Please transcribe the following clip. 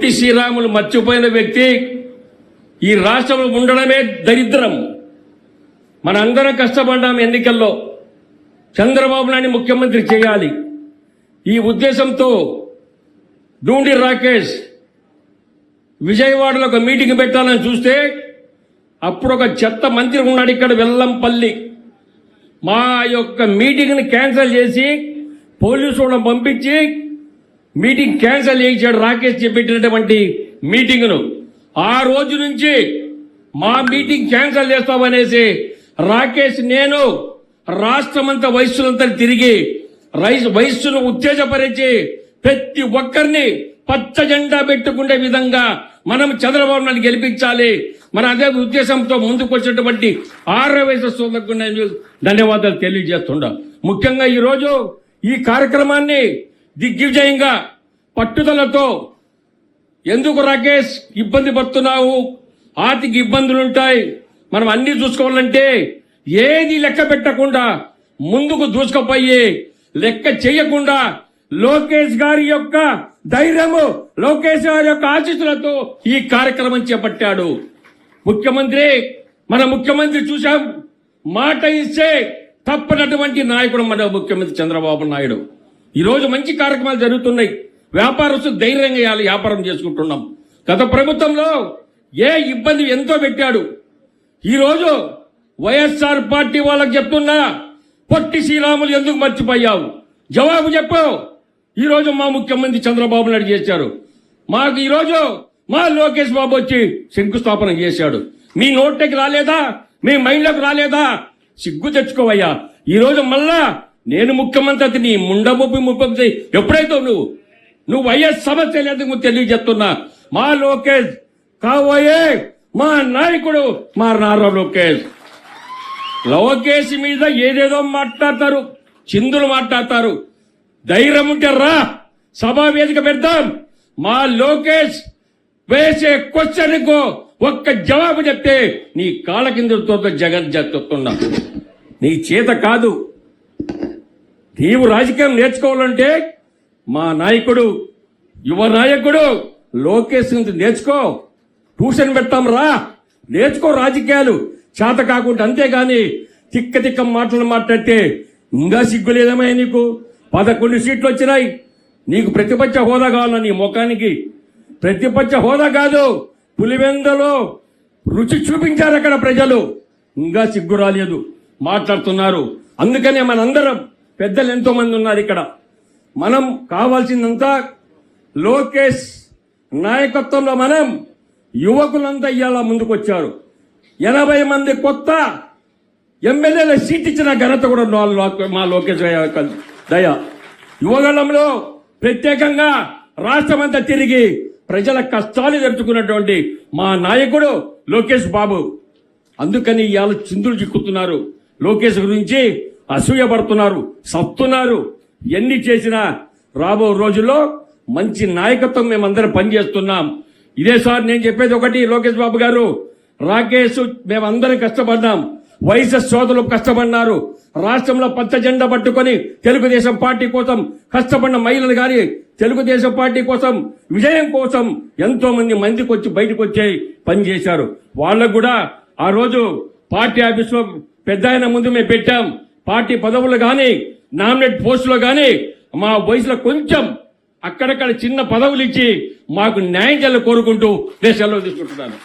పొట్టి శ్రీరాములు మర్చిపోయిన వ్యక్తి ఈ రాష్ట్రంలో ఉండడమే దరిద్రం. మనందరం కష్టపడ్డాం ఎన్నికల్లో, చంద్రబాబు నాయుడు ముఖ్యమంత్రి చేయాలి. ఈ ఉద్దేశంతో డూండి రాకేష్ విజయవాడలో ఒక మీటింగ్ పెట్టాలని చూస్తే అప్పుడు ఒక చెత్త మంత్రి ఉన్నాడు ఇక్కడ వెల్లంపల్లి. మా యొక్క మీటింగ్ని క్యాన్సిల్ చేసి పోలీసు వాళ్ళని పంపించి మీటింగ్ క్యాన్సిల్ చేయించాడు. రాకేష్ చెప్పేటటువంటి మీటింగ్ను ఆ రోజు నుంచి మా మీటింగ్ క్యాన్సిల్ చేస్తామనేసి రాకేష్ నేను రాష్ట్రమంతా వయస్సులంతా తిరిగి వయస్సును ఉత్తేజపరిచి ప్రతి ఒక్కరిని పచ్చ జెండా పెట్టుకునే విధంగా మనం చంద్రబాబు నాయుడు గెలిపించాలి. మన అదే ఉద్దేశంతో ముందుకు వచ్చినటువంటి ఆర్యవైశ్య సోదరులకు నేను ధన్యవాదాలు తెలియజేస్తుండా. ముఖ్యంగా ఈరోజు ఈ కార్యక్రమాన్ని దిగ్విజయంగా పట్టుదలతో, ఎందుకు రాకేష్ ఇబ్బంది పడుతున్నావు, ఆర్థిక ఇబ్బందులుంటాయి, మనం అన్ని చూసుకోవాలంటే ఏది లెక్క పెట్టకుండా ముందుకు దూసుకుపోయి లెక్క చేయకుండా లోకేష్ గారి యొక్క ధైర్యము, లోకేష్ గారి యొక్క ఆశీస్సులతో ఈ కార్యక్రమం చేపట్టాడు. మన ముఖ్యమంత్రి చూశాం, మాట ఇస్తే తప్పనటువంటి నాయకుడు మన ముఖ్యమంత్రి చంద్రబాబు నాయుడు. ఈరోజు మంచి కార్యక్రమాలు జరుగుతున్నాయి. వ్యాపారస్తులు ధైర్యంగా వ్యాపారం చేసుకుంటున్నాం. గత ప్రభుత్వంలో ఏ ఇబ్బంది ఎంతో పెట్టాడు. ఈరోజు వైఎస్ఆర్ పార్టీ వాళ్ళకి చెప్తున్నా, పొట్టి శ్రీరాములు ఎందుకు మర్చిపోయావు, జవాబు చెప్పు. ఈరోజు మా ముఖ్యమంత్రి చంద్రబాబు నాయుడు చేశారు. మాకు ఈరోజు మా లోకేష్ బాబు వచ్చి శంకుస్థాపన చేశాడు. మీ నోట్లోకి రాలేదా, మీ మైండ్లోకి రాలేదా? సిగ్గు తెచ్చుకోవయ్యా. ఈరోజు మళ్ళా నేను ముఖ్యమంత్రి, నీ ముఖ్యమంత్రి ఎప్పుడైతే నువ్వు వైఎస్ సమస్య లేదని తెలియజేస్తున్నా. మా లోకేష్ కాబోయే మా నాయకుడు మా నారా లోకేష్ మీద ఏదేదో మాట్లాడతారు, చిందులు మాట్లాడతారు. ధైర్యం ఉంటే రా, సభా వేదిక పెడతాం. మా లోకేష్ వేసే క్వశ్చన్ కు ఒక్క జవాబు చెప్తే నీ కాళ్ళ కిందతో జగన్ చెప్తున్నా. నీ చేత కాదు. నీవు రాజకీయం నేర్చుకోవాలంటే మా నాయకుడు, యువ నాయకుడు లోకేష్ నుంచి నేర్చుకో. ట్యూషన్ పెడతాం రా, నేర్చుకో రాజకీయాలు. చేత కాకుండా అంతేగాని తిక్క మాటలు మాట్లాడితే ఇంకా సిగ్గు లేదమ్మా. నీకు 11 సీట్లు వచ్చినాయి. నీకు ప్రతిపక్ష హోదా కావాలా? నీ ముఖానికి ప్రతిపక్ష హోదా కాదు, పులివెందలో రుచి చూపించారు అక్కడ ప్రజలు. ఇంకా సిగ్గు రాలేదు, మాట్లాడుతున్నారు. అందుకనే మనందరం పెద్దలు ఎంతో మంది ఉన్నారు ఇక్కడ. మనం కావాల్సిందంతా లోకేష్ నాయకత్వంలో మనం యువకులంతా ఇవాళ ముందుకొచ్చారు. 80 మంది కొత్త ఎమ్మెల్యేల సీట్ ఇచ్చిన ఘనత కూడా మా లోకేష్ దయ. యువగళంలో ప్రత్యేకంగా రాష్ట్రమంతా తిరిగి ప్రజల కష్టాలు తెరుచుకున్నటువంటి మా నాయకుడు లోకేష్ బాబు. అందుకని ఇవాళ చిందులు చిక్కుతున్నారు, లోకేష్ గురించి అసూయపడుతున్నారు, సత్తున్నారు. ఎన్ని చేసినా రాబో రోజుల్లో మంచి నాయకత్వం మేమందరం పనిచేస్తున్నాం. ఇదే సార్ నేను చెప్పేది ఒకటి, లోకేష్ బాబు గారు, రాకేష్ మేమందరం కష్టపడ్డాం, వైఎస్ఆర్ సోదరులు కష్టపడినారు. రాష్ట్రంలో పచ్చ జెండా పట్టుకొని తెలుగుదేశం పార్టీ కోసం కష్టపడిన మహిళలు గాని తెలుగుదేశం పార్టీ కోసం, విజయం కోసం ఎంతో మంది బయటకు వచ్చి పనిచేశారు. వాళ్ళకు కూడా ఆ రోజు పార్టీ ఆఫీసులో పెద్ద ఆయన ముందు మేము పెట్టాం. పార్టీ పదవులు గాని, నామినేట్ పోస్టులో గాని మా వయసులో కొంచెం అక్కడక్కడ చిన్న పదవులు ఇచ్చి మాకు న్యాయం చేయాలని కోరుకుంటూ నేను సెలవు తీసుకుంటున్నాను.